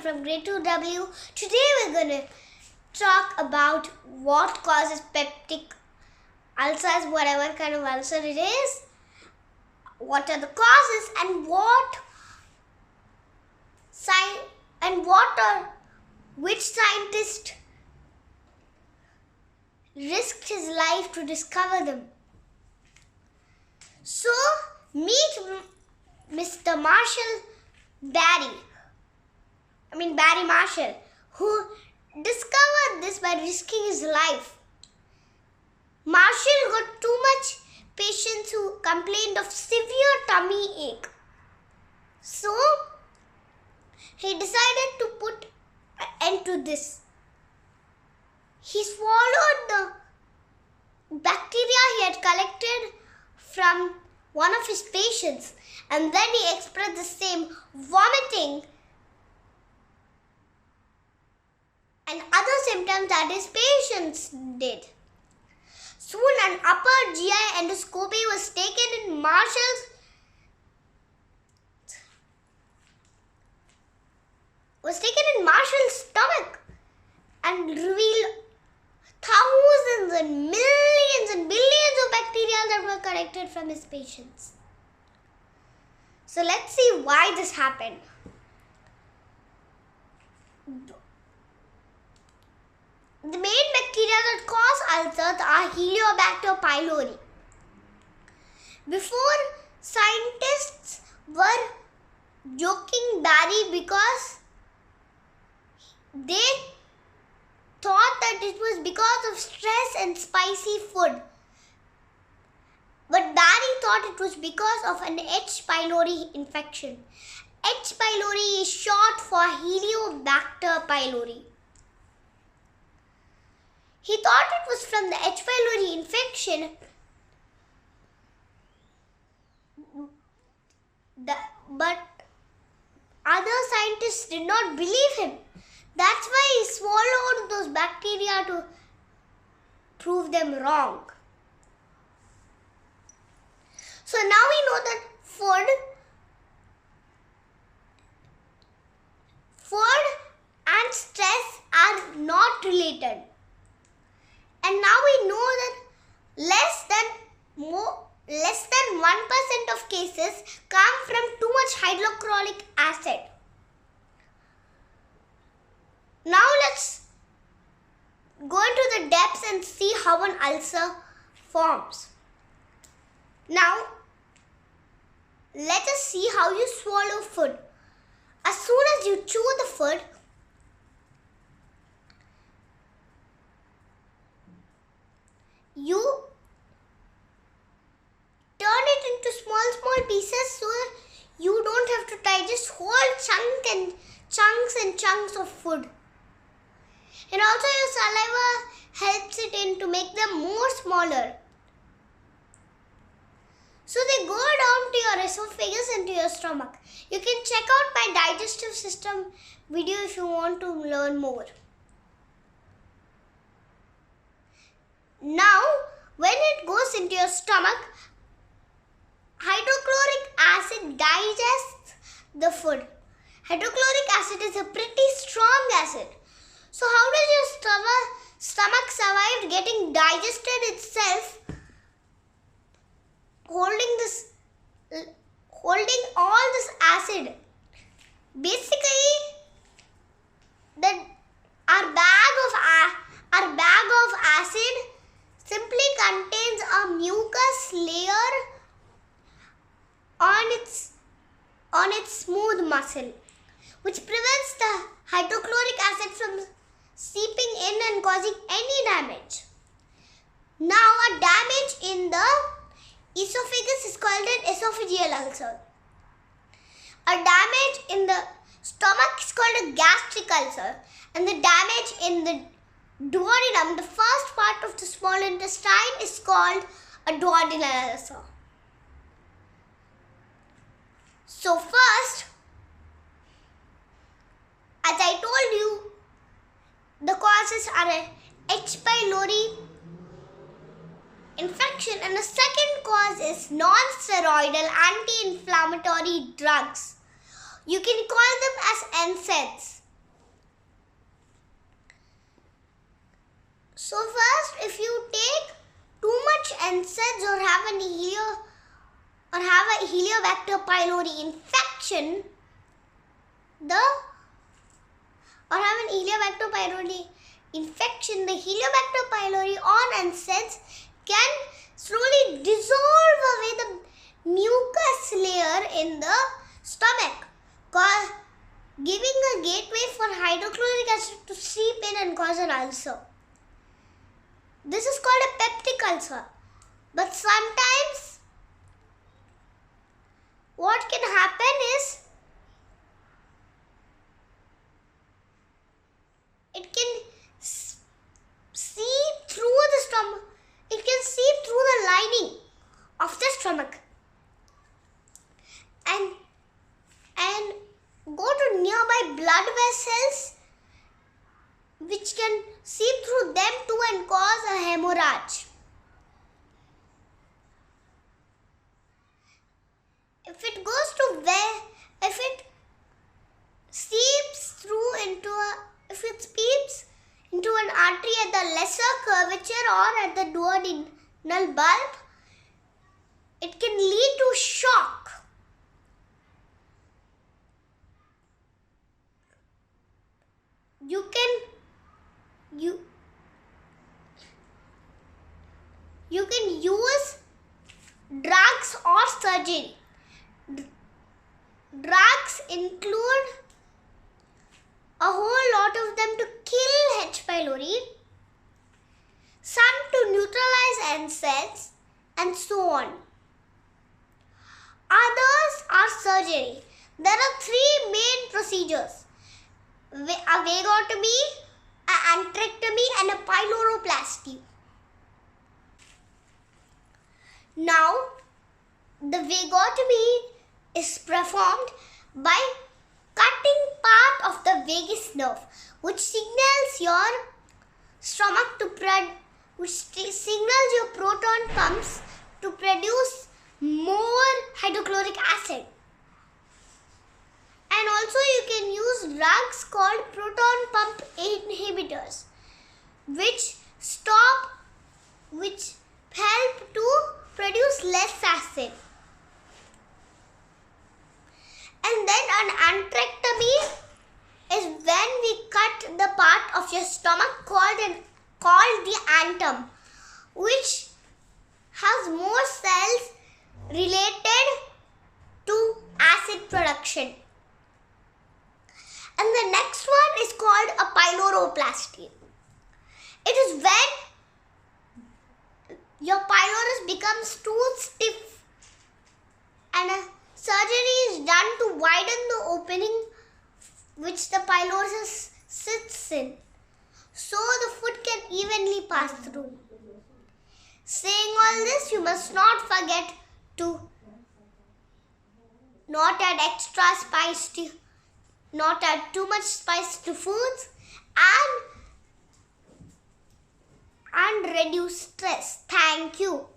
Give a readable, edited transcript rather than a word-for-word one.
from grade 2W. Today we're going to talk about what causes peptic ulcers, whatever kind of ulcer it is, what are the causes, and which scientist risked his life to discover them. So meet Mr. Barry Marshall, who discovered this by risking his life. Marshall got too much patients who complained of severe tummy ache. So he decided to put an end to this. He swallowed the bacteria he had collected from one of his patients, and then he expressed the same vomiting and other symptoms that his patients did. Soon an upper GI endoscopy was taken in Marshall's stomach and revealed thousands and millions and billions of bacteria that were collected from his patients. So let's see why this happened. The main bacteria that cause ulcers are Helicobacter pylori. Before, scientists were joking Barry because they thought that it was because of stress and spicy food. But Barry thought it was because of an H. pylori infection. H. pylori is short for Helicobacter pylori. He thought it was from the H. pylori infection, but other scientists did not believe him. That's why he swallowed those bacteria to prove them wrong. So now we know that food and stress are not related. And now we know that less than 1% of cases come from too much hydrochloric acid. Now let's go into the depths and see how an ulcer forms. Now let us see how you swallow food. As soon as you chew the food, you turn it into small pieces so you don't have to digest whole chunks of food. And also your saliva helps it in to make them more smaller. So they go down to your esophagus and to your stomach. You can check out my digestive system video if you want to learn more. Now, when it goes into your stomach, hydrochloric acid digests the food. Hydrochloric acid is a pretty strong acid. So how does your stomach survive getting digested itself, holding all this acid? Basically, our bag of acid simply contains a mucus layer on its smooth muscle, which prevents the hydrochloric acid from seeping in and causing any damage. Now, a damage in the esophagus is called an esophageal ulcer. A damage in the stomach is called a gastric ulcer, and the damage in the duodenum, the first part of the small intestine, is called a duodenal ulcer. So first, as I told you, the causes are a H. pylori infection, and the second cause is non-steroidal anti-inflammatory drugs. You can call them as NSAIDs. So first, if you take too much NSAIDs or have a Helicobacter pylori infection, the Helicobacter pylori on NSAIDs can slowly dissolve away the mucus layer in the stomach, giving a gateway for hydrochloric acid to seep in and cause an ulcer. This is called a peptic ulcer. But sometimes what can happen is it can seep through the stomach. It can seep through the lining of the stomach and go to nearby blood vessels, which can seep through them too and cause a hemorrhage. If it seeps into an artery at the lesser curvature or at the duodenal bulb, it can lead to shock. You can use drugs or surgery. Drugs include a whole lot of them to kill H. pylori, some to neutralize NSAIDs, and so on. Others are surgery. There are three main procedures: a vagotomy, an antrectomy, and a pyloroplasty. Now, the vagotomy is performed by cutting part of the vagus nerve, which signals your stomach which signals your proton pumps to produce more hydrochloric acid. And also you can use drugs called proton pump inhibitors, which help to produce less acid. And then an antrectomy is when we cut the part of your stomach called the antrum, which has more cells related to acid production. And the next one is called a pyloroplasty. It is when your pylorus becomes too stiff and a surgery is done to widen the opening which the pylorus sits in, so the food can evenly pass through. Saying all this, you must not forget to not add not add too much spice to foods, and reduce stress. Thank you.